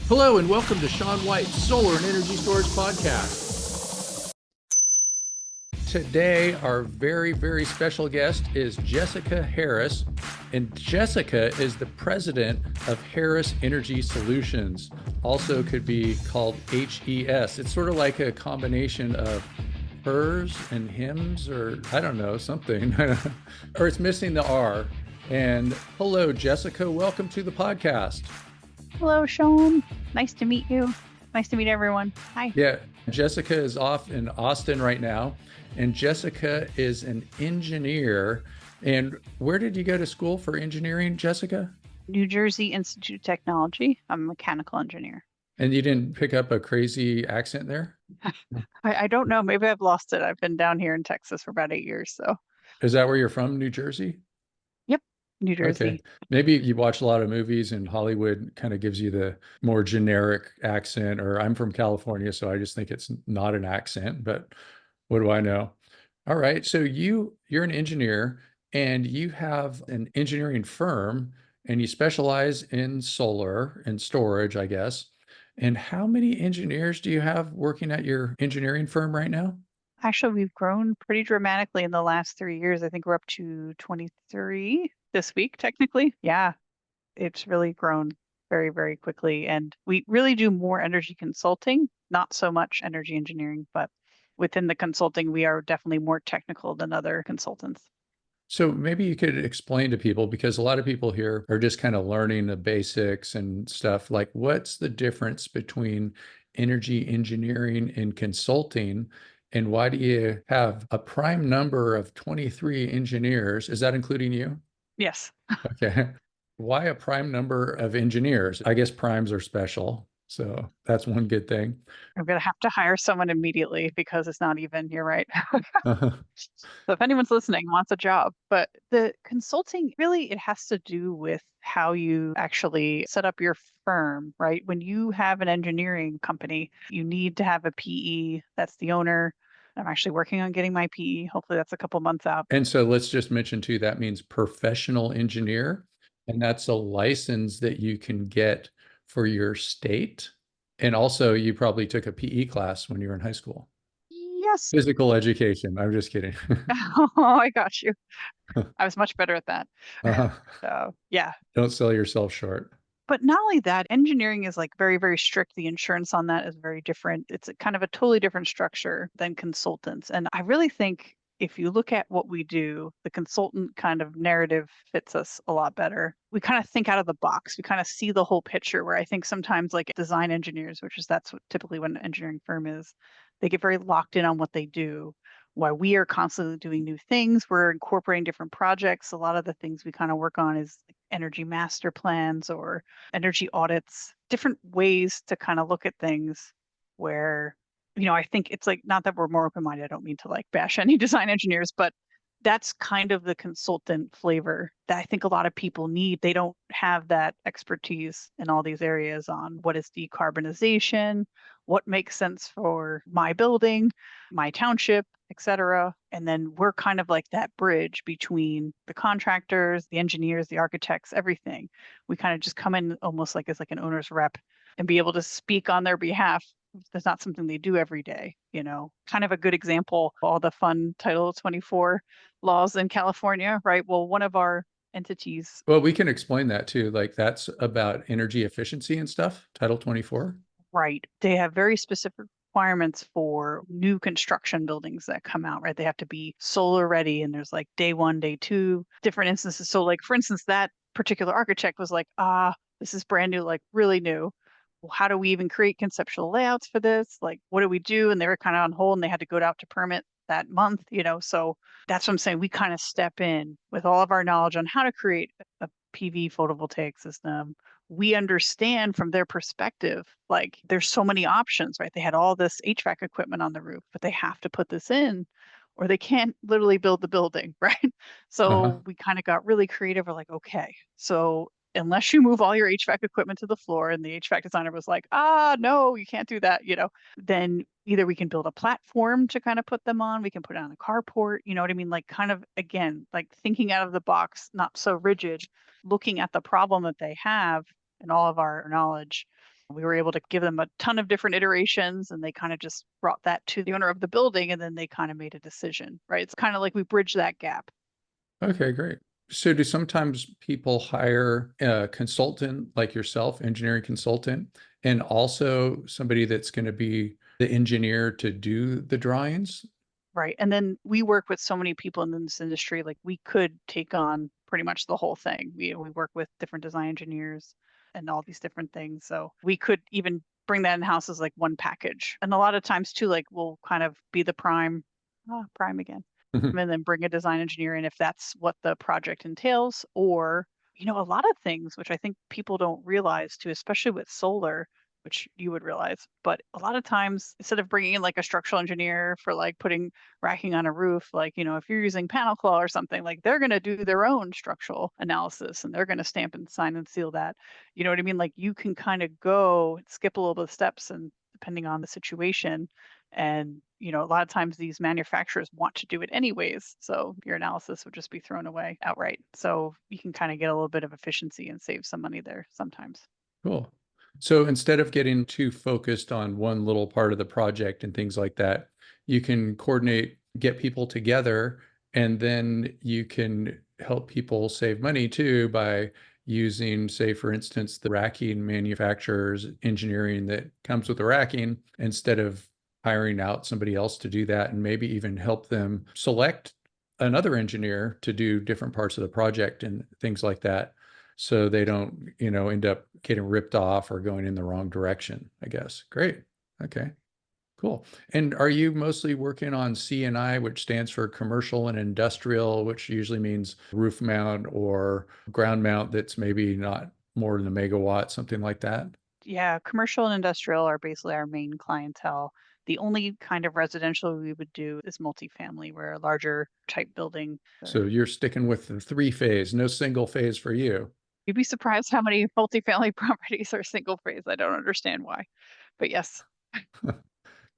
Hello and welcome to Sean White's Solar and Energy Storage Podcast. Today, our very special guest is Jessica Harris, and Jessica is the president of Harris Energy Solutions, also could be called HES. It's sort of like a combination of hers and hims, or I don't know, something, or it's missing the R. And hello, Jessica, welcome to the podcast. Hello, Sean. Nice to meet you. Nice to meet everyone. Hi. Yeah, Jessica is off in Austin right now, and Jessica is an engineer. And where did you go to school for engineering, Jessica? New Jersey Institute of Technology. I'm a mechanical engineer. And you didn't pick up a crazy accent there? I don't know. Maybe I've lost it. I've been down here in Texas for about 8 years. So, Is that where you're from, New Jersey? yep, New Jersey. Okay. Maybe you watch a lot of movies and Hollywood kind of gives you the more generic accent, or I'm from California, so I just think it's not an accent, but what do I know? All right. So you're an engineer and you have an engineering firm and you specialize in solar and storage, I guess. And how many engineers do you have working at your engineering firm right now? Actually, we've grown pretty dramatically in the last 3 years. I think we're up to 23 this week, technically. Yeah, it's really grown very quickly. And we really do more energy consulting, not so much energy engineering, but within the consulting, we are definitely more technical than other consultants. So maybe you could explain to people, because a lot of people here are just kind of learning the basics and stuff, like what's the difference between energy engineering and consulting, and why do you have a prime number of 23 engineers? Is that including you? Yes. Okay. Why a prime number of engineers? I guess primes are special. So that's one good thing. I'm going to have to hire someone immediately because it's not even, you're right. So if anyone's listening and wants a job, but the consulting really, it has to do with how you actually set up your firm, right? When you have an engineering company, you need to have a PE that's the owner. I'm actually working on getting my PE. Hopefully that's a couple months out. And so let's just mention too, that means professional engineer. And that's a license that you can get for your state. And also you probably took a PE class when you were in high school. Yes. Physical education. I'm just kidding. Oh, I got you. I was much better at that. Uh-huh. So yeah. Don't sell yourself short. But not only that, engineering is like very strict. The insurance on that is very different. It's a kind of a totally different structure than consultants. And I really think if you look at what we do, the consultant kind of narrative fits us a lot better. We kind of think out of the box. We kind of see the whole picture, where I think sometimes like design engineers, that's what typically what an engineering firm is, they get very locked in on what they do. While we are constantly doing new things, we're incorporating different projects. A lot of the things we kind of work on is energy master plans or energy audits, different ways to kind of look at things where, I think it's like, not that we're more open-minded. I don't mean to like bash any design engineers, but that's kind of the consultant flavor that I think a lot of people need. They don't have that expertise in all these areas on what is decarbonization, what makes sense for my building, my township, etc. And then we're kind of like that bridge between the contractors, the engineers, the architects, everything. We kind of just come in almost like as like an owner's rep and be able to speak on their behalf. That's not something they do every day, kind of a good example, all the fun Title 24 laws in California, right? Well, one of our entities. Well, we can explain that too. Like that's about energy efficiency and stuff, Title 24. Right. They have very specific requirements for new construction buildings that come out, right? They have to be solar ready, and there's like day one, day two, different instances. So like, for instance, that particular architect was like, this is brand new, like really new. Well, how do we even create conceptual layouts for this? Like, what do we do? And they were kind of on hold and they had to go out to permit that month, so that's what I'm saying. We kind of step in with all of our knowledge on how to create a PV photovoltaic system. We understand from their perspective, like there's so many options, right? They had all this HVAC equipment on the roof, but they have to put this in or they can't literally build the building, right? Uh-huh. So we kind of got really creative. We're like, okay, so unless you move all your HVAC equipment to the floor, and the HVAC designer was like, no, you can't do that, then either we can build a platform to kind of put them on, we can put it on a carport, you know what I mean? Like kind of, again, like thinking out of the box, not so rigid, looking at the problem that they have and all of our knowledge We were able to give them a ton of different iterations, and they kind of just brought that to the owner of the building, and then they kind of made a decision, right? It's kind of like we bridge that gap. Okay, great. So do sometimes people hire a consultant like yourself, engineering consultant, and also somebody that's going to be the engineer to do the drawings? Right. And then we work with so many people in this industry, like we could take on pretty much the whole thing. We work with different design engineers and all these different things. So we could even bring that in house as like one package. And a lot of times too, like we'll kind of be the prime again, and then bring a design engineer in if that's what the project entails. Or, a lot of things, which I think people don't realize too, especially with solar, which you would realize. But a lot of times, instead of bringing in like a structural engineer for like putting racking on a roof, like, if you're using panel claw or something, like they're going to do their own structural analysis and they're going to stamp and sign and seal that. You know what I mean? Like you can kind of go skip a little bit of steps and depending on the situation. And, a lot of times these manufacturers want to do it anyways. So your analysis would just be thrown away outright. So you can kind of get a little bit of efficiency and save some money there sometimes. Cool. So instead of getting too focused on one little part of the project and things like that, you can coordinate, get people together, and then you can help people save money too by using, say, for instance, the racking manufacturer's engineering that comes with the racking instead of hiring out somebody else to do that, and maybe even help them select another engineer to do different parts of the project and things like that, so they don't, end up getting ripped off or going in the wrong direction, I guess. Great. Okay, cool. And are you mostly working on C&I, which stands for commercial and industrial, which usually means roof mount or ground mount that's maybe not more than a megawatt, something like that? Yeah, commercial and industrial are basically our main clientele. The only kind of residential we would do is multifamily, where a larger type building. So you're sticking with the three phase, no single phase for you. You'd be surprised how many multifamily properties are single phase. I don't understand why, but yes.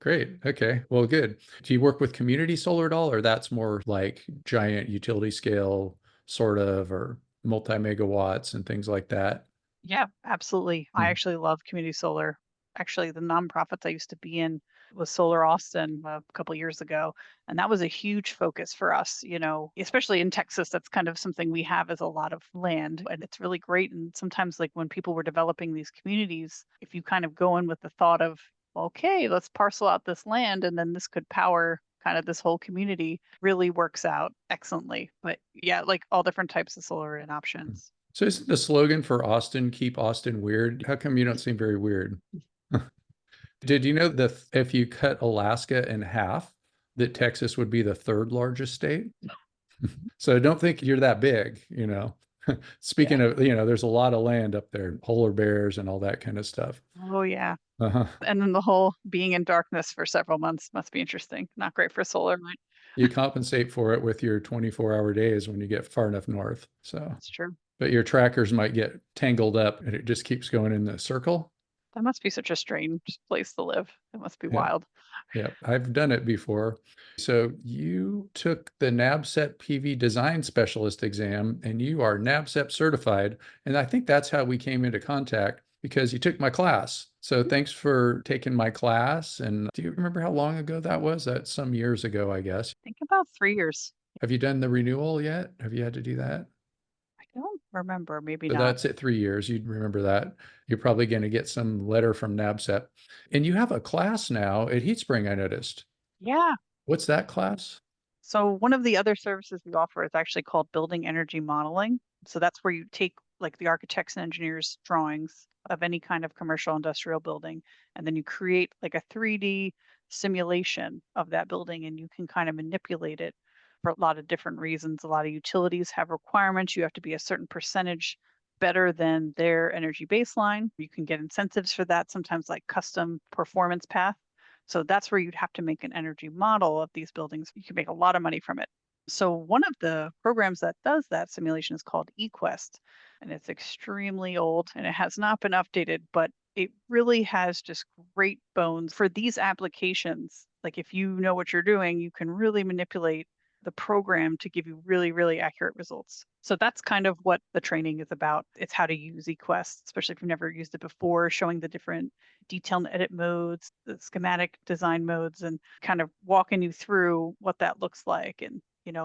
Great. Okay. Well, good. Do you work with community solar at all, or that's more like giant utility scale, sort of, or multi megawatts and things like that? Yeah, absolutely. I Mhm. actually love community solar. Actually, the nonprofits I used to be in was Solar Austin a couple years ago, and that was a huge focus for us, especially in Texas. That's kind of something we have as a lot of land, and it's really great. And sometimes, like when people were developing these communities, if you kind of go in with the thought of, well, okay, let's parcel out this land, and then this could power kind of this whole community, really works out excellently. But yeah, like all different types of solar and options. So isn't the slogan for Austin, keep Austin weird? How come you don't seem very weird? Did you know that if you cut Alaska in half, that Texas would be the third largest state? So I don't think you're that big. Yeah. Speaking of, there's a lot of land up there, polar bears and all that kind of stuff. Oh, yeah. Uh-huh. And then the whole being in darkness for several months must be interesting. Not great for solar, right? You compensate for it with your 24-hour days when you get far enough north. So, That's true. but your trackers might get tangled up and it just keeps going in the circle. That must be such a strange place to live. It must be Yeah. wild. Yeah. I've done it before. So you took the NABCEP PV design specialist exam and you are NABCEP certified. And I think that's how we came into contact because you took my class. So thanks for taking my class. And do you remember how long ago that was? That's some years ago, I guess. Think about 3 years. Have you done the renewal yet? Have you had to do that? I don't remember. Maybe So not. that's at 3 years. You'd remember that. You're probably going to get some letter from NABCEP. And you have a class now at HeatSpring, I noticed. Yeah. What's that class? So one of the other services we offer is actually called building energy modeling. So that's where you take like the architects and engineers drawings of any kind of commercial industrial building, and then you create like a 3D simulation of that building and you can kind of manipulate it for a lot of different reasons. A lot of utilities have requirements. You have to be a certain percentage better than their energy baseline. You can get incentives for that, sometimes like custom performance path. So that's where you'd have to make an energy model of these buildings. You can make a lot of money from it. So one of the programs that does that simulation is called eQuest, and it's extremely old and it has not been updated, but it really has just great bones for these applications. Like if you know what you're doing, you can really manipulate the program to give you really, really accurate results. So that's kind of what the training is about. It's how to use eQuest, especially if you've never used it before, showing the different detail and edit modes, the schematic design modes, and kind of walking you through what that looks like. And,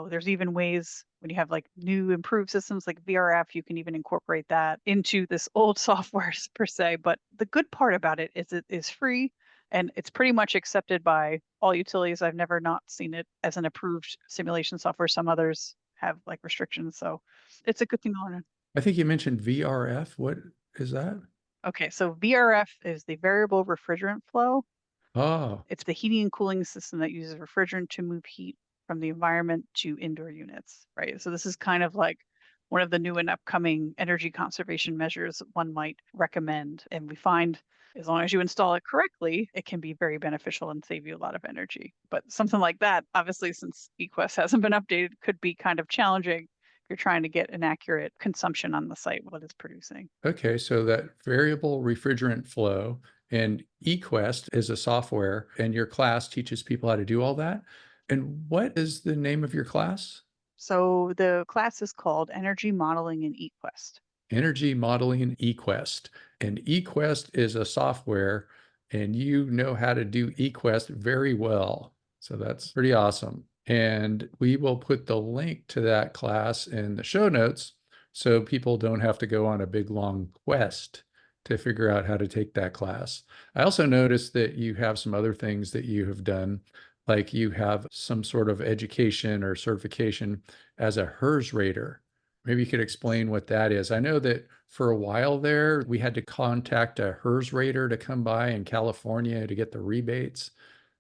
there's even ways when you have like new improved systems like VRF, you can even incorporate that into this old software per se. But the good part about it is it is free and it's pretty much accepted by all utilities. I've never not seen it as an approved simulation software. Some others have like restrictions. So it's a good thing to learn. I think you mentioned VRF. What is that? Okay, so VRF is the variable refrigerant flow. Oh, It's the heating and cooling system that uses refrigerant to move heat from the environment to indoor units, right? So this is kind of like one of the new and upcoming energy conservation measures one might recommend. And we find as long as you install it correctly, it can be very beneficial and save you a lot of energy. But something like that, obviously, since eQuest hasn't been updated, could be kind of challenging if you're trying to get an accurate consumption on the site, what it's producing. okay. So that variable refrigerant flow and eQuest is a software, and your class teaches people how to do all that. And what is the name of your class? So the class is called Energy Modeling in eQuest. Energy Modeling in eQuest. And eQuest is a software, and you know how to do eQuest very well. So that's pretty awesome. And we will put the link to that class in the show notes so people don't have to go on a big long quest to figure out how to take that class. I also noticed that you have some other things that you have done, like you have some sort of education or certification as a HERS rater. Maybe you could explain what that is. I know that for a while there, we had to contact a HERS rater to come by in California to get the rebates.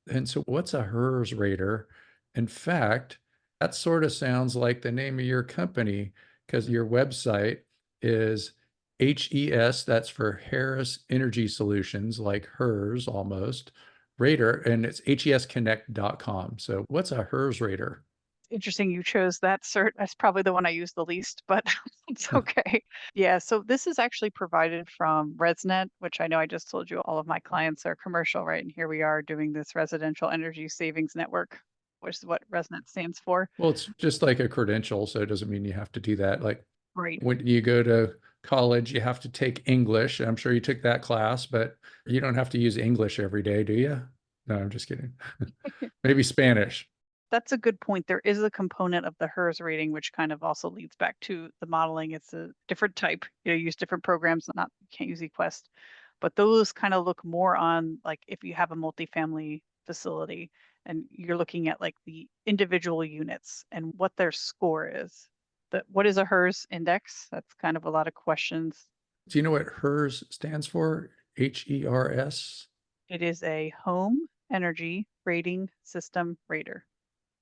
And so, what's a HERS rater? In fact, that sort of sounds like the name of your company because your website is HES, that's for Harris Energy Solutions, like HERS almost, rater, and it's HESconnect.com. So, what's a HERS rater? Interesting you chose that cert. That's probably the one I use the least, but it's okay. Yeah, so this is actually provided from ResNet, which I know I just told you all of my clients are commercial, right? And here we are doing this residential energy savings network, which is what ResNet stands for. Well, it's just like a credential, so it doesn't mean you have to do that. Like Right. when you go to college, you have to take English. I'm sure you took that class, but you don't have to use English every day, do you? No, I'm just kidding. Maybe Spanish. That's a good point. There is a component of the HERS rating, which kind of also leads back to the modeling. It's a different type. You use different programs, not you can't use eQuest, but those kind of look more on like if you have a multifamily facility and you're looking at like the individual units and what their score is. What is a HERS index? That's kind of a lot of questions. Do you know what HERS stands for? HERS? It is a home energy rating system rater.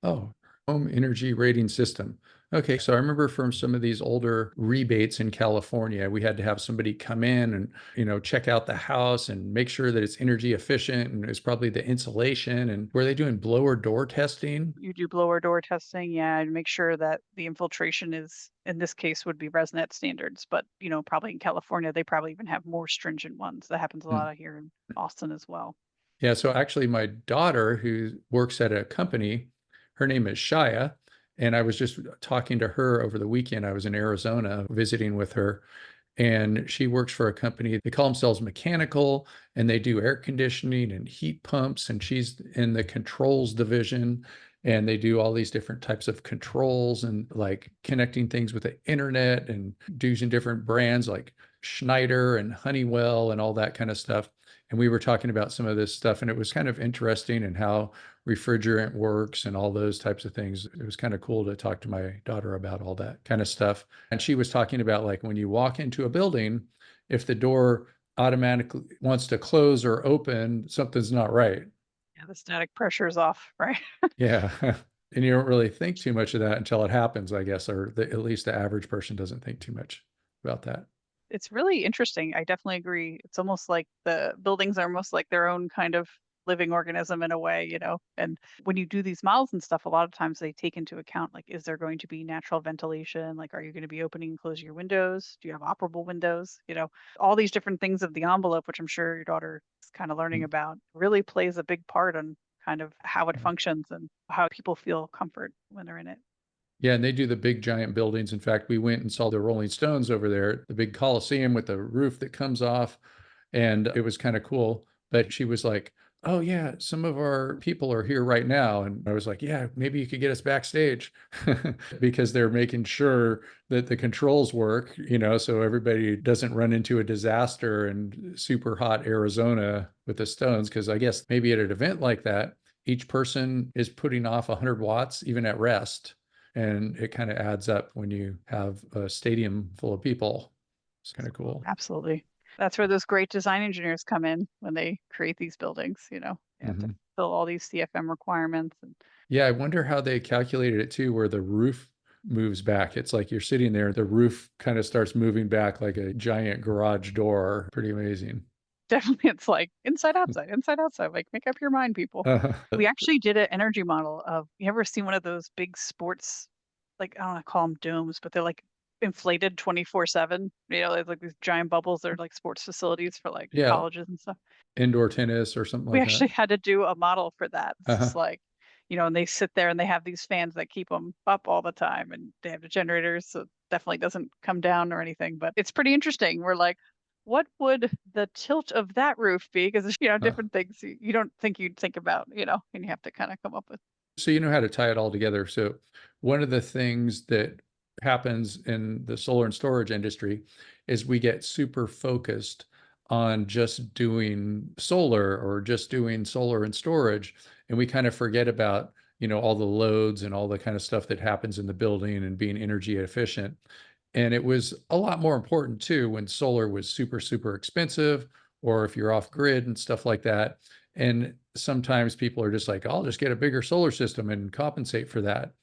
Oh, home energy rating system. Okay, so I remember from some of these older rebates in California, we had to have somebody come in and, check out the house and make sure that it's energy efficient and it's probably the insulation. And were they doing blower door testing? You do blower door testing, yeah, and make sure that the infiltration is, in this case, would be ResNet standards, but probably in California, they probably even have more stringent ones. That happens a Hmm. lot of here in Austin as well. Yeah, so actually my daughter who works at a company, her name is Shia, and I was just talking to her over the weekend. I was in Arizona visiting with her, and she works for a company. They call themselves mechanical, and they do air conditioning and heat pumps, and she's in the controls division, and they do all these different types of controls and like connecting things with the internet and using different brands like Schneider and Honeywell and all that kind of stuff. And we were talking about some of this stuff, and it was kind of interesting and how refrigerant works and all those types of things. It was kind of cool to talk to my daughter about all that kind of stuff. And she was talking about like when you walk into a building, if the door automatically wants to close or open, something's not right. Yeah, the static pressure is off, right? Yeah. And you don't really think too much of that until it happens, I guess, or at least the average person doesn't think too much about that. It's really interesting. I definitely agree. It's almost like the buildings are almost like their own kind of living organism in a way. And when you do these models and stuff, a lot of times they take into account like, is there going to be natural ventilation? Like, are you going to be opening and closing your windows? Do you have operable windows? All these different things of the envelope, which I'm sure your daughter is kind of learning about, really plays a big part on kind of how it functions and how people feel comfort when they're in it. Yeah, and they do the big giant buildings. In fact, we went and saw the Rolling Stones over there, the big Coliseum with the roof that comes off, and it was kind of cool. But she was like, "Oh yeah, some of our people are here right now." And I was like, "Yeah, maybe you could get us backstage," because they're making sure that the controls work, so everybody doesn't run into a disaster in super hot Arizona with the Stones. Because I guess maybe at an event like that, each person is putting off 100 watts even at rest. And it kind of adds up when you have a stadium full of people. It's kind of cool. Absolutely. That's where those great design engineers come in when they create these buildings, they have to Mhm. fill all these CFM requirements. And Yeah, I wonder how they calculated it too, where the roof moves back. It's like you're sitting there, the roof kind of starts moving back like a giant garage door. Pretty amazing. definitely it's like inside, outside, like make up your mind, people. Uh, We actually did an energy model of, you ever seen one of those big sports, like, I don't want to call them domes, but they're like inflated 24/7, there's like these giant bubbles. They're like sports facilities for like yeah, colleges and stuff. indoor tennis or something We like that. actually had to do a model for that. It's just Uh-huh. like, and they sit there and they have these fans that keep them up all the time, and they have the generators, so it definitely doesn't come down or anything. But it's pretty interesting. We're like, what would the tilt of that roof be? Because Uh, different things you don't think you'd think about, and you have to kind of come up with. So you know how to tie it all together. So one of the things that happens in the solar and storage industry is we get super focused on just doing solar or just doing solar and storage, and we kind of forget about, all the loads and all the kind of stuff that happens in the building and being energy efficient. And it was a lot more important too when solar was super, super expensive, or if you're off grid and stuff like that. And sometimes people are just like, I'll just get a bigger solar system and compensate for that.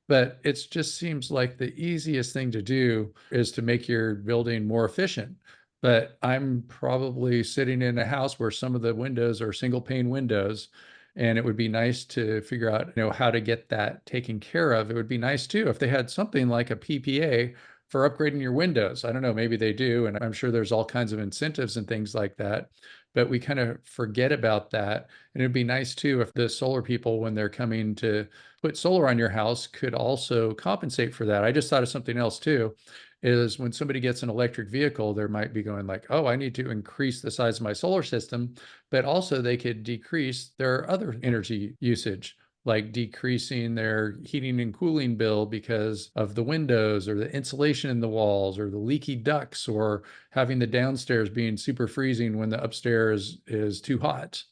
But it just seems like the easiest thing to do is to make your building more efficient. But I'm probably sitting in a house where some of the windows are single pane windows. And it would be nice to figure out, how to get that taken care of. It would be nice too if they had something like a PPA for upgrading your windows. I don't know, maybe they do. And I'm sure there's all kinds of incentives and things like that. But we kind of forget about that. And it'd be nice too if the solar people, when they're coming to put solar on your house, could also compensate for that. I just thought of something else too, is when somebody gets an electric vehicle, there might be going like, oh, I need to increase the size of my solar system, but also they could decrease their other energy usage, like decreasing their heating and cooling bill because of the windows or the insulation in the walls or the leaky ducts or having the downstairs being super freezing when the upstairs is too hot.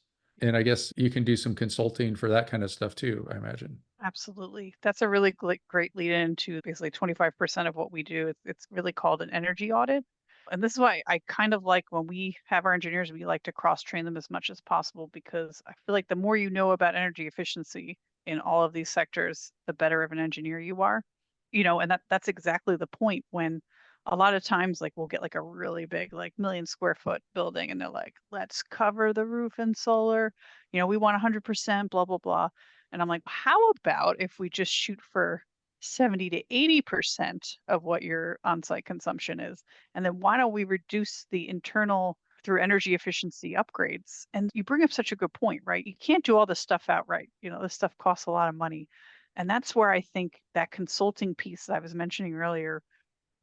And I guess you can do some consulting for that kind of stuff too, I imagine. Absolutely. That's a really great lead into basically 25% of what we do. It's really called an energy audit. And this is why I kind of like when we have our engineers, we like to cross train them as much as possible, because I feel like the more you know about energy efficiency in all of these sectors, the better of an engineer you are. And that's exactly the point when a lot of times like we'll get like a really big like million square foot building and they're like, let's cover the roof in solar. We want 100%, blah, blah, blah. And I'm like, how about if we just shoot for 70 to 80% of what your on-site consumption is? And then why don't we reduce the internal through energy efficiency upgrades? And you bring up such a good point, right? You can't do all this stuff outright. This stuff costs a lot of money. And that's where I think that consulting piece that I was mentioning earlier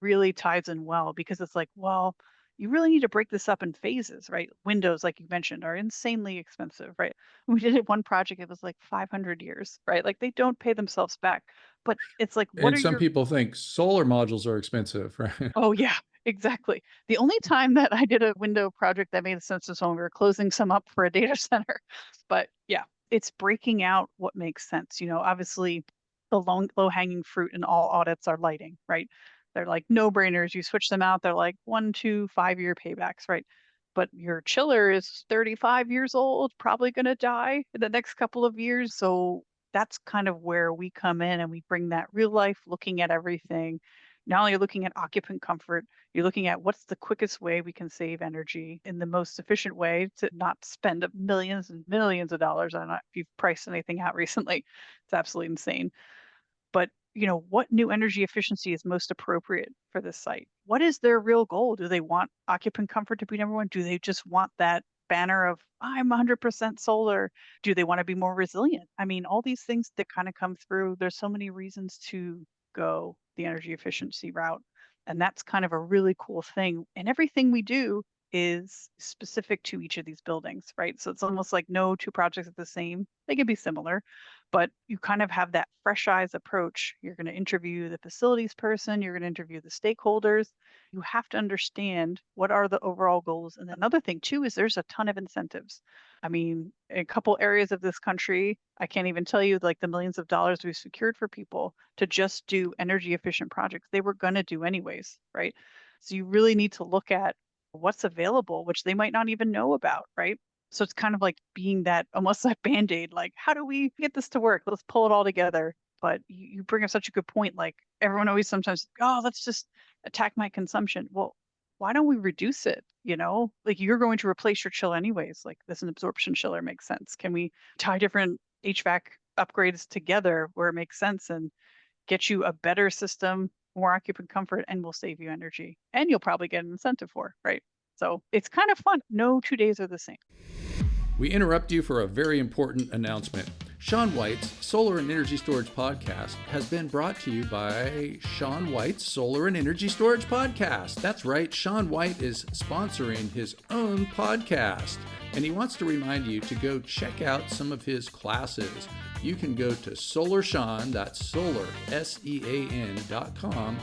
really ties in well, because it's like, well, you really need to break this up in phases, right? Windows, like you mentioned, are insanely expensive, right? We did it one project, it was like 500 years, right? Like they don't pay themselves back. But it's like, what And are some your, people think solar modules are expensive, right? oh, yeah, exactly. The only time that I did a window project that made sense was when we were closing some up for a data center. But yeah, it's breaking out what makes sense. Obviously, the low hanging fruit in all audits are lighting, right? They're like no brainers. You switch them out, they're like 1 to 5 year paybacks, right? But your chiller is 35 years old, probably going to die in the next couple of years. So that's kind of where we come in and we bring that real life looking at everything. Not only looking at occupant comfort, you're looking at what's the quickest way we can save energy in the most efficient way to not spend millions and millions of dollars. I don't know if you've priced anything out recently. It's absolutely insane. But what new energy efficiency is most appropriate for this site? What is their real goal? Do they want occupant comfort to be number one? Do they just want that banner of I'm 100% solar. Do they want to be more resilient? I mean, all these things that kind of come through, there's so many reasons to go the energy efficiency route. And that's kind of a really cool thing. And everything we do is specific to each of these buildings, right? So it's almost like no two projects are the same. They can be similar, but you kind of have that fresh eyes approach. You're going to interview the facilities person, you're going to interview the stakeholders. You have to understand what are the overall goals. And another thing too is there's a ton of incentives. I mean, in a couple areas of this country, I can't even tell you like the millions of dollars we've secured for people to just do energy efficient projects they were going to do anyways, right? So you really need to look at what's available, which they might not even know about, right? So it's kind of like being that almost like band-aid, like, how do we get this to work? Let's pull it all together. But you bring up such a good point. Like everyone always sometimes, oh, let's just attack my consumption. Well, why don't we reduce it? Like you're going to replace your chiller anyways. Like this an absorption chiller makes sense. Can we tie different HVAC upgrades together where it makes sense and get you a better system, more occupant comfort, and will save you energy. And you'll probably get an incentive for, right? So it's kind of fun. No 2 days are the same. We interrupt you for a very important announcement. Sean White's Solar and Energy Storage Podcast has been brought to you by Sean White's Solar and Energy Storage Podcast. That's right, Sean White is sponsoring his own podcast, and he wants to remind you to go check out some of his classes. You can go to SolarSean, that's solar, SEAN.com,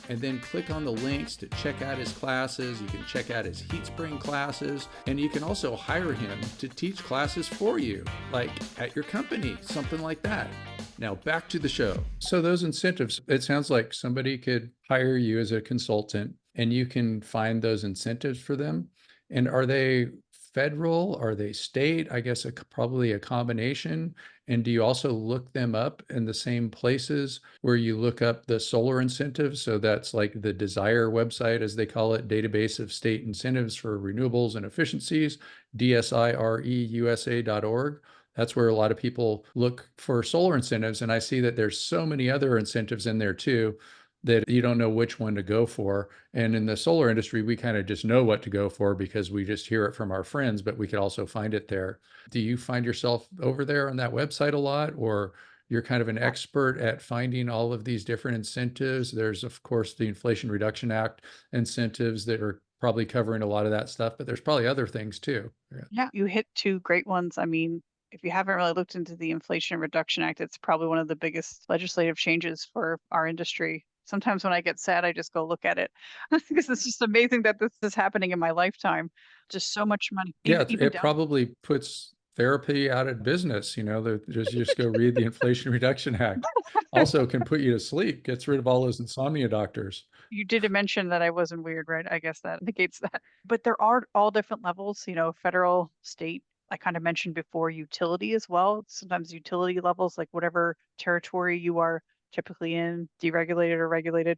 and then click on the links to check out his classes. You can check out his heat spring classes, and you can also hire him to teach classes for you, like at your company, something like that. Now back to the show. So those incentives, it sounds like somebody could hire you as a consultant and you can find those incentives for them. And are they federal? Are they state? I guess probably a combination. And do you also look them up in the same places where you look up the solar incentives? So that's like the Desire website, as they call it, Database of State Incentives for Renewables and Efficiencies, DSIREUSA.org. That's where a lot of people look for solar incentives. And I see that there's so many other incentives in there too, that you don't know which one to go for. And in the solar industry, we kind of just know what to go for because we just hear it from our friends, but we could also find it there. Do you find yourself over there on that website a lot, or you're kind of an expert at finding all of these different incentives? There's, of course, the Inflation Reduction Act incentives that are probably covering a lot of that stuff, but there's probably other things too. Yeah, you hit two great ones. I mean, if you haven't really looked into the Inflation Reduction Act, it's probably one of the biggest legislative changes for our industry. Sometimes when I get sad, I just go look at it because it's just amazing that this is happening in my lifetime. Just so much money, Yeah, even it down. probably puts therapy out of business. Just go read the Inflation Reduction Act. Also can put you to sleep, gets rid of all those insomnia doctors. You did mention that I wasn't weird, right? I guess that negates that. But there are all different levels, federal, state. I kind of mentioned before utility as well. Sometimes utility levels, like whatever territory you are typically in, deregulated or regulated.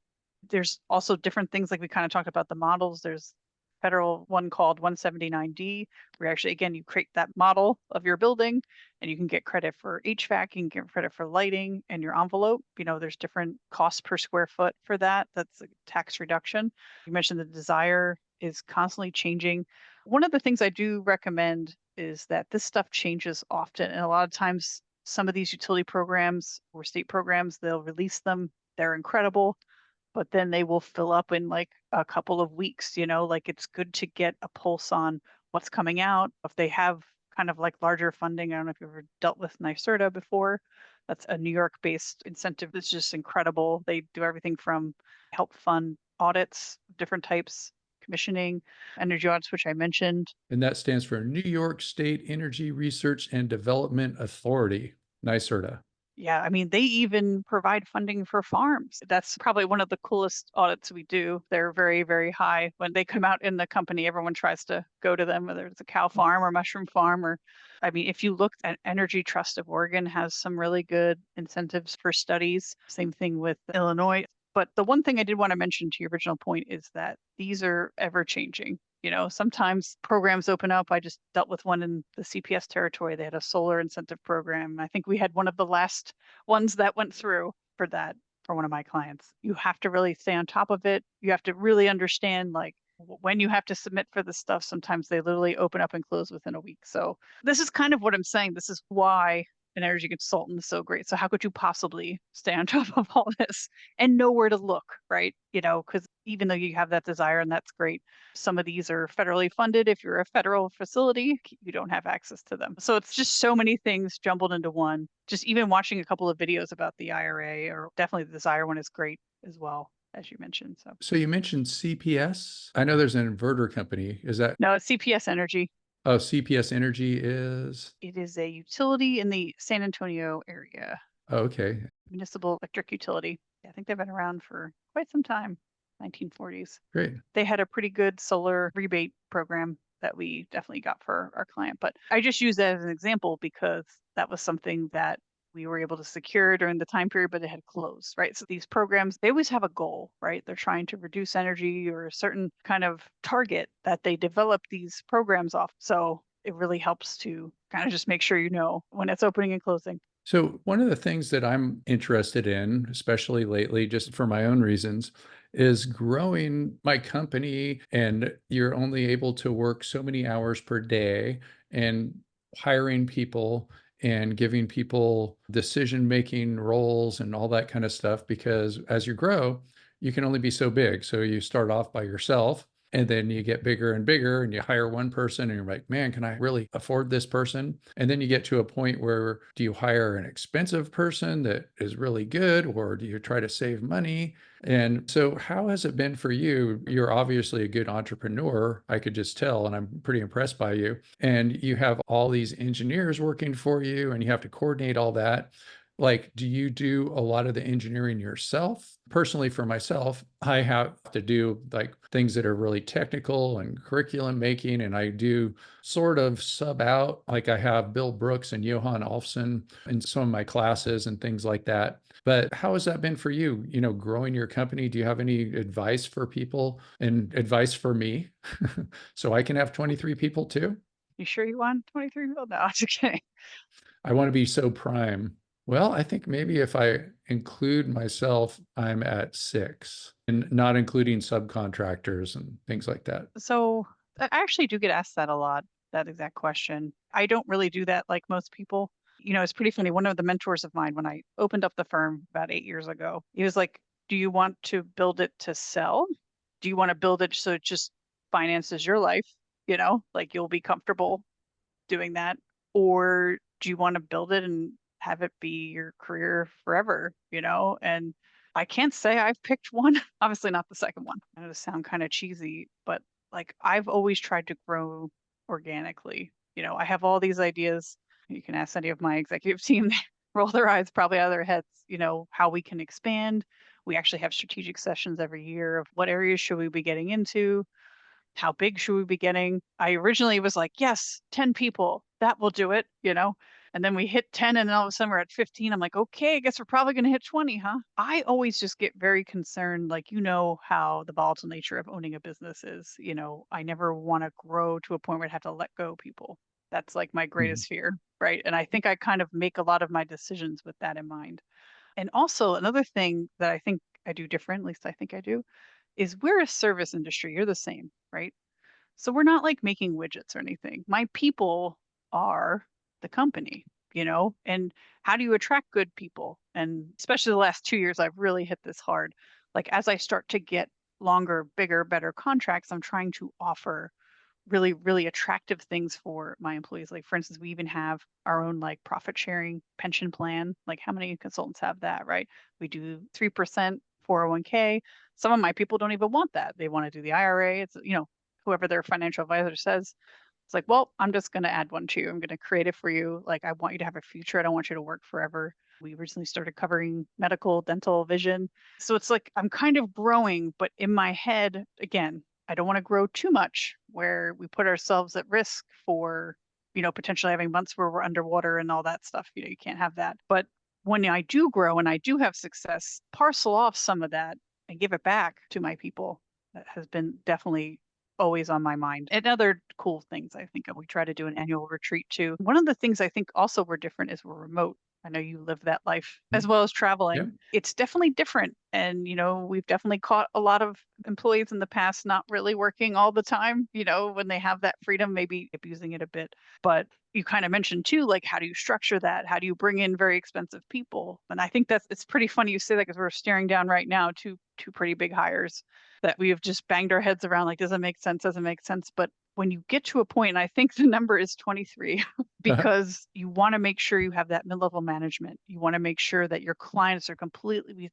There's also different things like we kind of talked about the models. There's federal one called 179D, where actually, again, you create that model of your building and you can get credit for HVAC, you can get credit for lighting and your envelope. There's different costs per square foot for that. That's a tax reduction. You mentioned the Desire is constantly changing. One of the things I do recommend is that this stuff changes often. And a lot of times, some of these utility programs or state programs, they'll release them. They're incredible, but then they will fill up in like a couple of weeks, like it's good to get a pulse on what's coming out. If they have kind of like larger funding, I don't know if you've ever dealt with NYSERDA before. That's a New York-based incentive that's just incredible. They do everything from help fund audits, different types, commissioning, energy audits, which I mentioned. And that stands for New York State Energy Research and Development Authority, NYSERDA. Yeah, I mean, they even provide funding for farms. That's probably one of the coolest audits we do. They're very, very high. When they come out in the company, everyone tries to go to them, whether it's a cow farm or mushroom farm. I mean, if you look at Energy Trust of Oregon has some really good incentives for studies. Same thing with Illinois. But the one thing I did want to mention to your original point is that these are ever changing. Sometimes programs open up. I just dealt with one in the CPS territory. They had a solar incentive program. I think we had one of the last ones that went through for that for one of my clients. You have to really stay on top of it. You have to really understand like when you have to submit for the stuff, sometimes they literally open up and close within a week. So this is kind of what I'm saying. This is why an energy consultant is so great. So how could you possibly stay on top of all this and know where to look, right? Because even though you have that desire and that's great, some of these are federally funded. If you're a federal facility, you don't have access to them. So it's just so many things jumbled into one. Just even watching a couple of videos about the IRA, or definitely the desire one, is great as well, as you mentioned. So So you mentioned CPS. I know there's an inverter company. Is that, no, it's CPS Energy. oh, CPS Energy is, It is a utility in the San Antonio area, oh, okay, municipal electric utility. I think they've been around for quite some time, 1940s. great. They had a pretty good solar rebate program that we definitely got for our client. But I just use that as an example because that was something that we were able to secure during the time period, but it had closed, right? So these programs, they always have a goal, right? They're trying to reduce energy or a certain kind of target that they develop these programs off. So it really helps to kind of just make sure you know when it's opening and closing. So one of the things that I'm interested in, especially lately, just for my own reasons, is growing my company. And you're only able to work so many hours per day, and hiring people and giving people decision-making roles and all that kind of stuff, because as you grow, you can only be so big. So you start off by yourself, and then you get bigger and bigger, and you hire one person and you're like, man, can I really afford this person? And then you get to a point where, do you hire an expensive person that is really good, or do you try to save money? And so how has it been for you? You're obviously a good entrepreneur, I could just tell, and I'm pretty impressed by you. And you have all these engineers working for you, and you have to coordinate all that. Like, do you do a lot of the engineering yourself? Personally, for myself, I have to do like things that are really technical and curriculum making, and I do sort of sub out. Like, I have Bill Brooks and Johan Alfson in some of my classes and things like that. But how has that been for you, growing your company? Do you have any advice for people and advice for me so I can have 23 people too? You sure you want 23 people? No, it's okay. I want to be so prime. Well, I think maybe if I include myself, I'm at 6, and not including subcontractors and things like that. So I actually do get asked that a lot, that exact question. I don't really do that like most people. It's pretty funny. One of the mentors of mine, when I opened up the firm about 8 years ago, he was like, do you want to build it to sell? Do you want to build it so it just finances your life? Like you'll be comfortable doing that? Or do you want to build it and have it be your career forever? And I can't say I've picked one. Obviously not the second one. I know this sound kind of cheesy, but like I've always tried to grow organically. I have all these ideas. You can ask any of my executive team, they roll their eyes probably out of their heads, how we can expand. We actually have strategic sessions every year of what areas should we be getting into, how big should we be getting? I originally was like, yes, 10 people, that will do it. And then we hit 10 and then all of a sudden we're at 15. I'm like, okay, I guess we're probably going to hit 20, huh? I always just get very concerned. Like, how the volatile nature of owning a business is. I never want to grow to a point where I'd have to let go people. That's like my Mhm. greatest fear. Right. And I think I kind of make a lot of my decisions with that in mind. And also another thing that I think I do different, at least I think I do, is we're a service industry. You're the same, right? So we're not like making widgets or anything. My people are the company, and how do you attract good people? And especially the last 2 years, I've really hit this hard. Like as I start to get longer, bigger, better contracts, I'm trying to offer really, really attractive things for my employees. Like for instance, we even have our own like profit sharing pension plan. Like how many consultants have that, right? We do 3% 401k. Some of my people don't even want that. They want to do the IRA. It's, whoever their financial advisor says, it's like, well, I'm just going to add one to you. I'm going to create it for you. Like, I want you to have a future. I don't want you to work forever. We recently started covering medical, dental, vision. So it's like I'm kind of growing, but in my head, again, I don't want to grow too much where we put ourselves at risk for, potentially having months where we're underwater and all that stuff. You can't have that. But when I do grow and I do have success, parcel off some of that and give it back to my people. That has been definitely always on my mind. And other cool things, I think we try to do an annual retreat too. One of the things I think also we're different is we're remote. I know you live that life Mm, as well as yeah. traveling. It's definitely different. And, we've definitely caught a lot of employees in the past not really working all the time, when they have that freedom, maybe abusing it a bit. But you kind of mentioned too, like, how do you structure that? How do you bring in very expensive people? And I think it's pretty funny you say that because we're staring down right now two pretty big hires that we have just banged our heads around, like, doesn't make sense, doesn't make sense. But when you get to a point, and I think the number is 23, because you want to make sure you have that mid-level management. You want to make sure that your clients are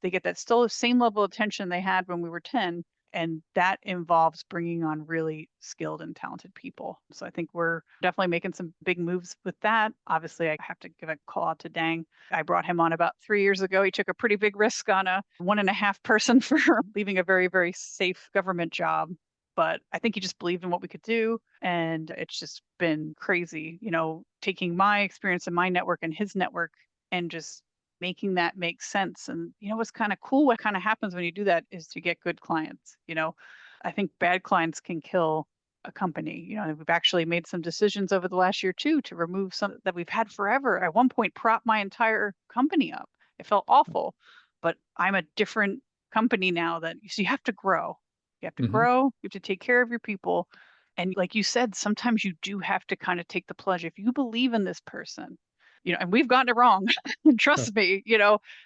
they get that still the same level of attention they had when we were 10. And that involves bringing on really skilled and talented people. So I think we're definitely making some big moves with that. Obviously, I have to give a call out to Dang. I brought him on about 3 years ago. He took a pretty big risk on a 1.5 person for leaving a very, very safe government job, but I think he just believed in what we could do. And it's just been crazy, taking my experience and my network and his network and just making that make sense. And what's kind of cool, what kind of happens when you do that is to get good clients. I think bad clients can kill a company. We've actually made some decisions over the last year too to remove some that we've had forever. At one point, prop my entire company up. It felt awful, but I'm a different company now so you have to grow. You have to Hmm. grow, you have to take care of your people. And like you said, sometimes you do have to kind of take the plunge. If you believe in this person, and we've gotten it wrong, trust me,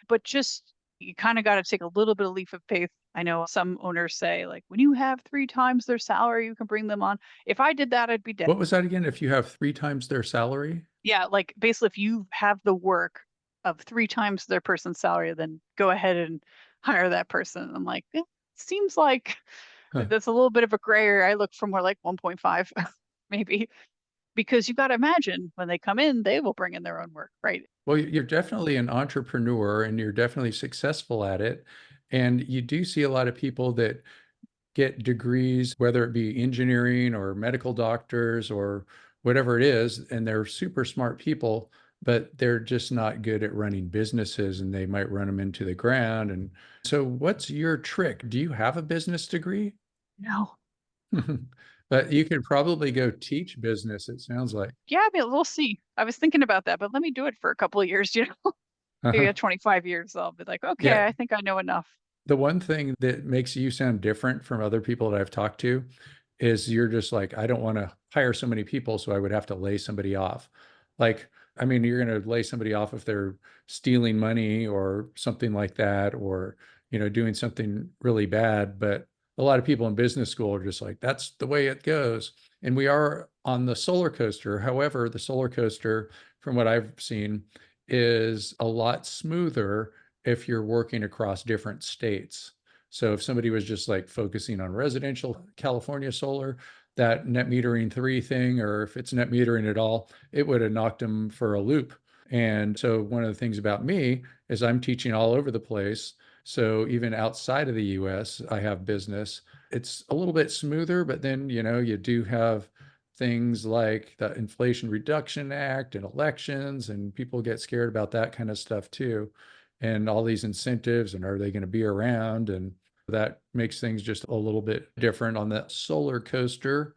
but just you kind of got to take a little bit of leap of faith. I know some owners say, like, when you have 3 times their salary, you can bring them on. If I did that, I'd be dead. What was that again? If you have 3 times their salary? Yeah, like basically, if you have the work of 3 times their person's salary, then go ahead and hire that person. I'm like, seems like Huh. that's a little bit of a gray area. I look for more like 1.5, maybe, because you got to imagine when they come in, they will bring in their own work, right? Well, you're definitely an entrepreneur and you're definitely successful at it. And you do see a lot of people that get degrees, whether it be engineering or medical doctors or whatever it is, and they're super smart people, but they're just not good at running businesses and they might run them into the ground. And so, what's your trick? Do you have a business degree? No. But you could probably go teach business, it sounds like. Yeah, I mean, we'll see. I was thinking about that, but let me do it for a couple of years, maybe Uh-huh. at 25 years, I'll be like, okay, Yeah. I think I know enough. The one thing that makes you sound different from other people that I've talked to is you're just like, I don't want to hire so many people, so I would have to lay somebody off. Like, I mean, you're going to lay somebody off if they're stealing money or something like that, or, doing something really bad. But a lot of people in business school are just like, that's the way it goes. And we are on the solar coaster. However, the solar coaster, from what I've seen, is a lot smoother if you're working across different states. So if somebody was just like focusing on residential California solar, that net metering 3 thing, or if it's net metering at all, it would have knocked them for a loop. And so one of the things about me is I'm teaching all over the place. So even outside of the US, I have business. It's a little bit smoother, but then, you do have things like the Inflation Reduction Act and elections, and people get scared about that kind of stuff too, and all these incentives, and are they going to be around? And that makes things just a little bit different on that solar coaster.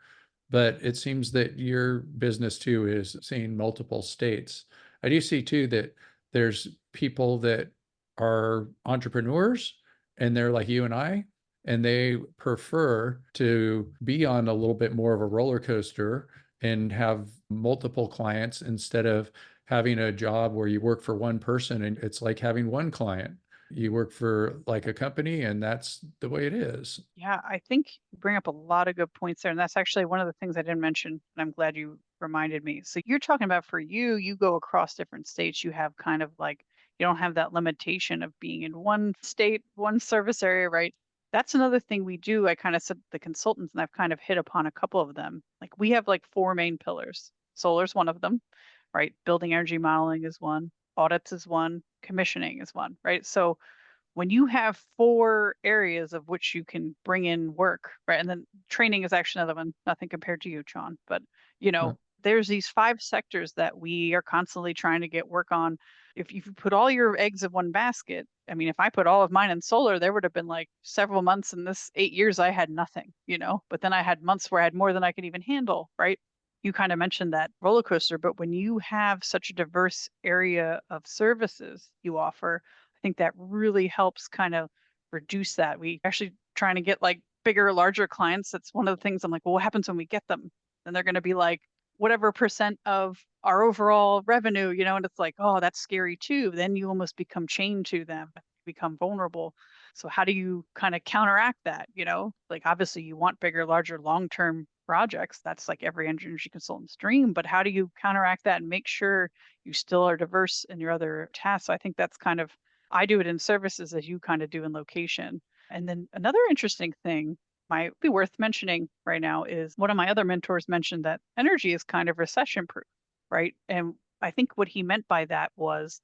But it seems that your business too is seeing multiple states. I do see too that there's people that are entrepreneurs and they're like you and I, and they prefer to be on a little bit more of a roller coaster and have multiple clients instead of having a job where you work for one person and it's like having one client. You work for like a company and that's the way it is. Yeah, I think you bring up a lot of good points there. And that's actually one of the things I didn't mention. And I'm glad you reminded me. So you're talking about for you, you go across different states. You have kind of like, you don't have that limitation of being in one state, one service area, right? That's another thing we do. I kind of said the consultants, and I've kind of hit upon a couple of them. Like we have like 4 main pillars. Solar's one of them, right? Building energy modeling is one, audits is one, commissioning is one, right? So when you have 4 areas of which you can bring in work, right? And then training is actually another one, nothing compared to you, John, but Huh. there's these 5 sectors that we are constantly trying to get work on. If you put all your eggs in one basket, I mean, if I put all of mine in solar, there would have been like several months in this 8 years I had nothing, but then I had months where I had more than I could even handle, right? you kind of mentioned that roller coaster, but when you have such a diverse area of services you offer, I think that really helps kind of reduce that. We actually trying to get like bigger, larger clients. That's one of the things I'm like, well, what happens when we get them? And they're going to be like, whatever percent of our overall revenue, and it's like, oh, that's scary too. Then you almost become chained to them, become vulnerable. So how do you kind of counteract that? Like obviously you want bigger, larger, long-term projects. That's like every energy consultant's dream. But how do you counteract that and make sure you still are diverse in your other tasks? So I think that's kind of, I do it in services as you kind of do in location. And then another interesting thing might be worth mentioning right now is one of my other mentors mentioned that energy is kind of recession proof, right? And I think what he meant by that was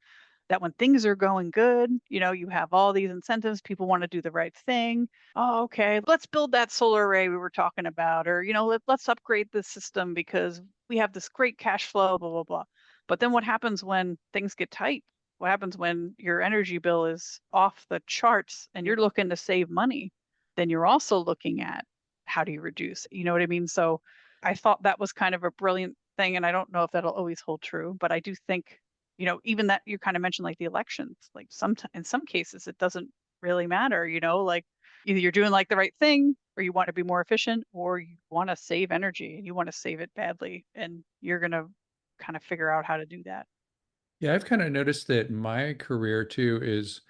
that when things are going good, you have all these incentives, people want to do the right thing. Oh, okay, let's build that solar array we were talking about, or, let's upgrade the system because we have this great cash flow, blah, blah, blah. But then what happens when things get tight? What happens when your energy bill is off the charts and you're looking to save money? Then you're also looking at how do you reduce? You know what I mean? So I thought that was kind of a brilliant thing. And I don't know if that'll always hold true, but I do think even that you kind of mentioned like the elections, like in some cases it doesn't really matter, like either you're doing like the right thing or you want to be more efficient or you want to save energy and you want to save it badly and you're going to kind of figure out how to do that. Yeah, I've kind of noticed that my career too is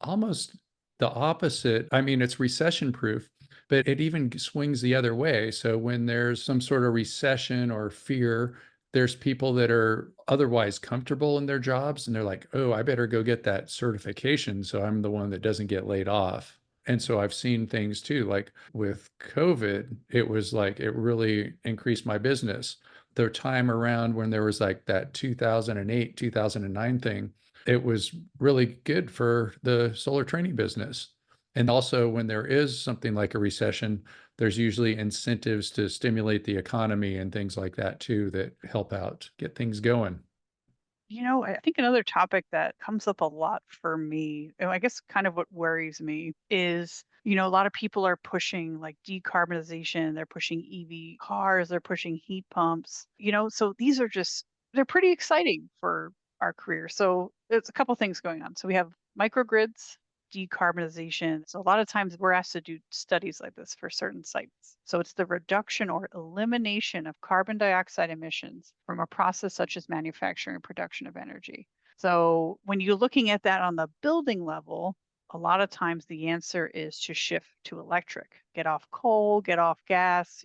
almost the opposite. I mean, it's recession proof, but it even swings the other way. So when there's some sort of recession or fear, there's people that are otherwise comfortable in their jobs and they're like, oh, I better go get that certification so I'm the one that doesn't get laid off. And so I've seen things too, like with COVID, it was like it really increased my business. The time around when there was like that 2008, 2009 thing, it was really good for the solar training business. And also, when there is something like a recession, there's usually incentives to stimulate the economy and things like that too that help out get things going. I think another topic that comes up a lot for me, and I guess kind of what worries me is, a lot of people are pushing like decarbonization, they're pushing EV cars, they're pushing heat pumps, so these are just, they're pretty exciting for our career. So there's a couple things going on. So we have microgrids, decarbonization. So a lot of times we're asked to do studies like this for certain sites. So it's the reduction or elimination of carbon dioxide emissions from a process such as manufacturing and production of energy. So when you're looking at that on the building level, a lot of times the answer is to shift to electric, get off coal, get off gas,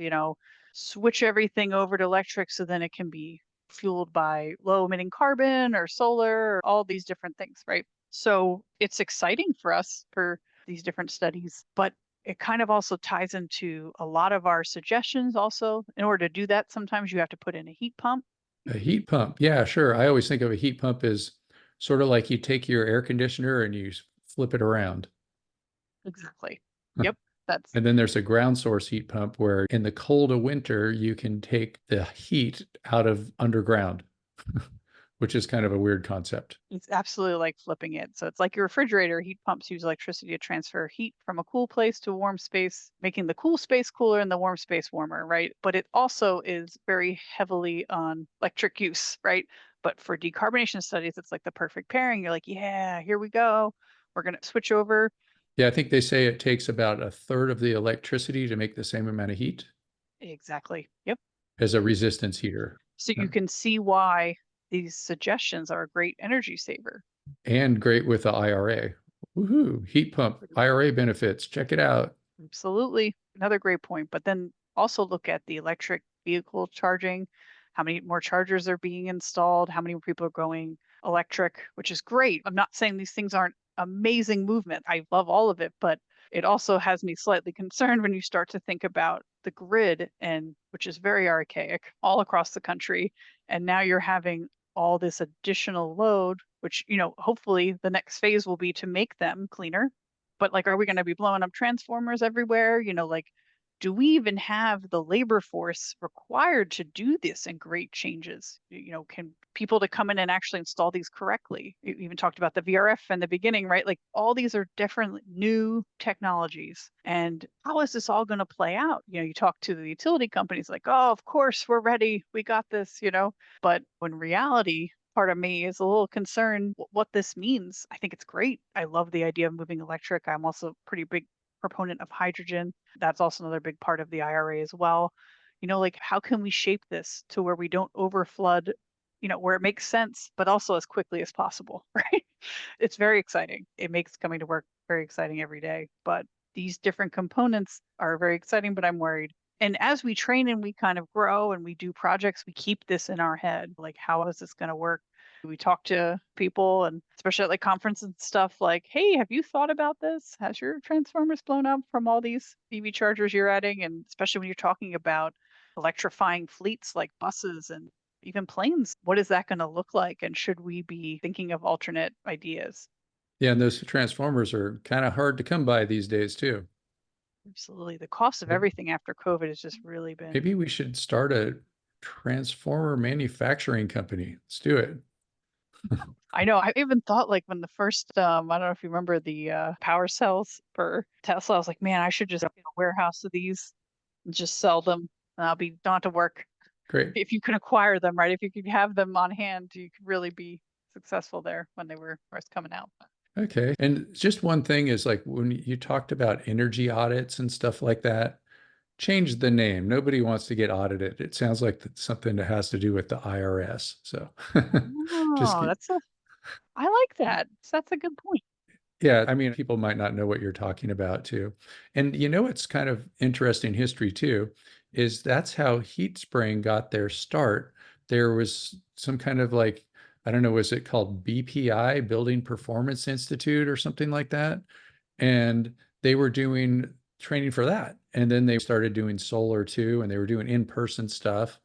switch everything over to electric so then it can be fueled by low emitting carbon or solar or all these different things, right? So it's exciting for us for these different studies, but it kind of also ties into a lot of our suggestions. Also, in order to do that, sometimes you have to put in a heat pump. A heat pump. Yeah, sure. I always think of a heat pump as sort of like you take your air conditioner and you flip it around. Exactly. Yep. That's And then there's a ground source heat pump where in the cold of winter, you can take the heat out of underground, which is kind of a weird concept. It's absolutely like flipping it. So it's like your refrigerator. Heat pumps use electricity to transfer heat from a cool place to a warm space, making the cool space cooler and the warm space warmer, right? But it also is very heavily on electric use, right? But for decarbonation studies, it's like the perfect pairing. You're like, yeah, here we go. We're going to switch over. Yeah, I think they say it takes about a third of the electricity to make the same amount of heat Exactly. Yep. as a resistance heater. So Yeah. you can see why these suggestions are a great energy saver. And great with the IRA. Woohoo, heat pump, IRA benefits. Check it out. Absolutely. Another great point. But then also look at the electric vehicle charging, how many more chargers are being installed, how many more people are going electric, which is great. I'm not saying these things aren't amazing movement. I love all of it, but it also has me slightly concerned when you start to think about the grid and which is very archaic all across the country. And now you're having all this additional load, which, hopefully the next phase will be to make them cleaner, but like, are we going to be blowing up transformers everywhere? Like, do we even have the labor force required to do this and great changes? Can people to come in and actually install these correctly? You even talked about the VRF in the beginning, right? Like all these are different new technologies. And how is this all going to play out? You talk to the utility companies like, oh, of course, we're ready. We got this. But when reality, part of me is a little concerned what this means. I think it's great. I love the idea of moving electric. I'm also a pretty big proponent of hydrogen. That's also another big part of the IRA as well. Like how can we shape this to where we don't overflood, where it makes sense, but also as quickly as possible, right? It's very exciting. It makes coming to work very exciting every day. But these different components are very exciting, but I'm worried. And as we train and we kind of grow and we do projects, we keep this in our head. Like, how is this going to work? We talk to people and especially at like conferences and stuff like, hey, have you thought about this? Has your transformers blown up from all these EV chargers you're adding? And especially when you're talking about electrifying fleets like buses and even planes, what is that going to look like? And should we be thinking of alternate ideas? Yeah, and those transformers are kind of hard to come by these days too. Absolutely. The cost of everything after COVID has just really been. Maybe we should start a transformer manufacturing company. Let's do it. I know. I even thought like when the first, I don't know if you remember the power cells for Tesla, I was like, man, I should just get a warehouse of these and just sell them. And I'll be not to work. Great. If you can acquire them, right? If you could have them on hand, you could really be successful there when they were first coming out. Okay. And just one thing is like when you talked about energy audits and stuff like that, change the name. Nobody wants to get audited. It sounds like that's something that has to do with the IRS. So just Oh, I like that. That's a good point. yeah, I mean, people might not know what you're talking about too. And it's kind of interesting history too, is that's how heat spraying got their start. There was some kind of like, I don't know, was it called BPI, Building Performance Institute or something like that? And they were doing training for that. And then they started doing solar too, and they were doing in-person stuff.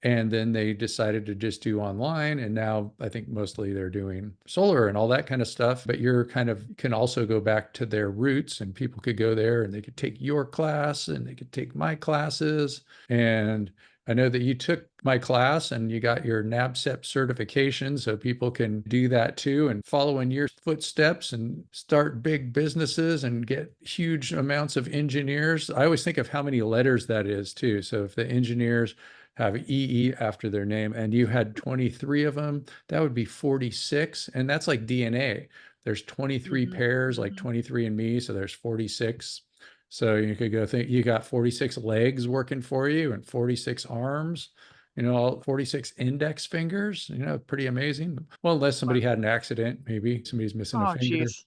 And then they decided to just do online. And now I think mostly they're doing solar and all that kind of stuff. But you're kind of can also go back to their roots and people could go there and they could take your class and they could take my classes. And I know that you took my class and you got your NABCEP certification, so people can do that too and follow in your footsteps and start big businesses and get huge amounts of engineers. I always think of how many letters that is too. So if the engineers have EE after their name and you had 23 of them, that would be 46. And that's like DNA. There's 23 Hmm. pairs, like Hmm. 23 and me. So there's 46. So you could go think you got 46 legs working for you and 46 arms, 46 index fingers, pretty amazing. Well, unless somebody had an accident, maybe somebody's missing a Oh, finger. geez.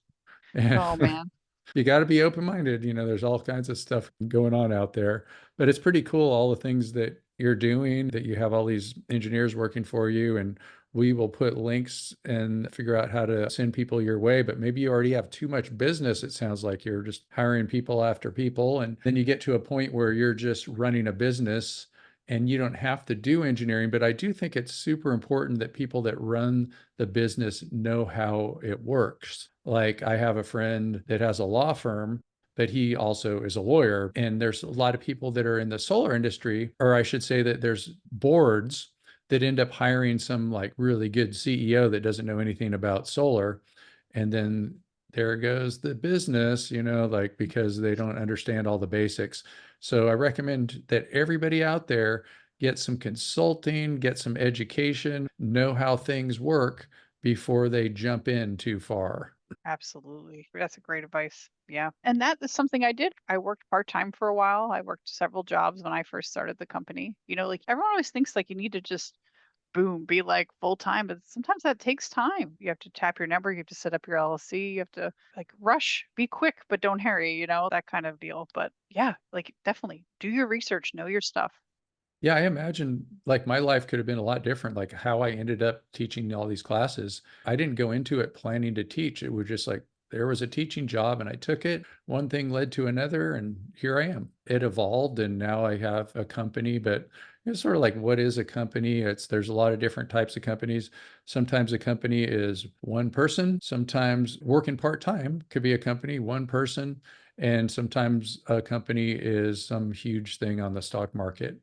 Oh, man. You got to be open-minded. There's all kinds of stuff going on out there, but it's pretty cool. All the things that you're doing, that you have all these engineers working for you, and we will put links and figure out how to send people your way. But maybe you already have too much business. It sounds like you're just hiring people after people. And then you get to a point where you're just running a business and you don't have to do engineering. But I do think it's super important that people that run the business know how it works. Like I have a friend that has a law firm, but he also is a lawyer. And there's a lot of people that are in the solar industry, or I should say that there's boards that end up hiring some like really good CEO that doesn't know anything about solar. And then there goes the business, like because they don't understand all the basics. So I recommend that everybody out there get some consulting, get some education, know how things work before they jump in too far. Absolutely. That's a great advice. Yeah. And that is something I did. I worked part-time for a while. I worked several jobs when I first started the company. Like everyone always thinks like you need to just boom, be like full time, but sometimes that takes time. You have to tap your number, you have to set up your LLC, you have to like rush, be quick, but don't hurry, that kind of deal. But yeah, like definitely do your research, know your stuff. Yeah, I imagine like my life could have been a lot different. Like how I ended up teaching all these classes. I didn't go into it planning to teach. It was just like there was a teaching job and I took it. One thing led to another, and here I am. It evolved, and now I have a company, but it's sort of like what is a company? There's a lot of different types of companies. Sometimes a company is one person, sometimes working part-time could be a company, one person. And sometimes a company is some huge thing on the stock market.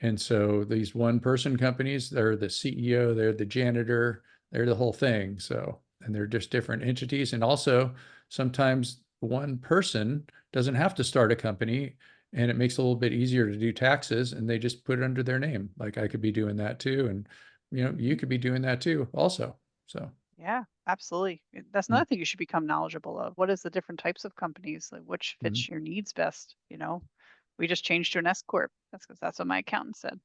And so these one person companies, they're the CEO, they're the janitor, they're the whole thing. So, and they're just different entities. And also sometimes one person doesn't have to start a company, and it makes it a little bit easier to do taxes, and they just put it under their name. Like I could be doing that too. And you could be doing that too also. So Yeah, absolutely. That's mm, another thing you should become knowledgeable of. What is the different types of companies, like which mm. fits your needs best, you know? We just changed to an S corp. That's because that's what my accountant said.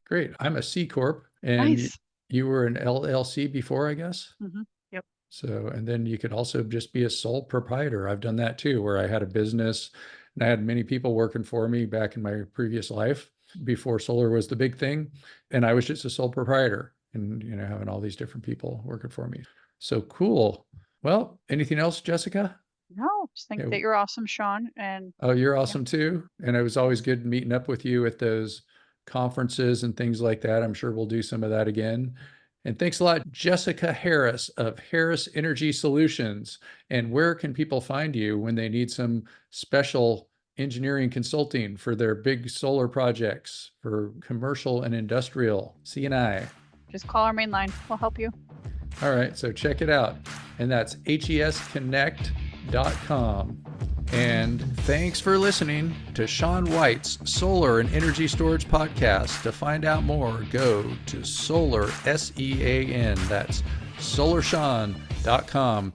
Great. I'm a C corp, and Nice. you were an LLC before, I guess. Yep. So, and then you could also just be a sole proprietor. I've done that too, where I had a business and I had many people working for me back in my previous life before solar was the big thing. And I was just a sole proprietor and, having all these different people working for me. So cool. Well, anything else, Jessica? No, just think Yeah. that you're awesome, Sean. And Oh, you're yeah, awesome too. And it was always good meeting up with you at those conferences and things like that. I'm sure we'll do some of that again. And thanks a lot, Jessica Harris of Harris Energy Solutions. And where can people find you when they need some special engineering consulting for their big solar projects for commercial and industrial C&I? just call our main line. We'll help you. All right, so check it out. And that's HESconnect.com. And thanks for listening to Sean White's Solar and Energy Storage Podcast. To find out more, go to Solar, SEAN, that's SolarSean.com.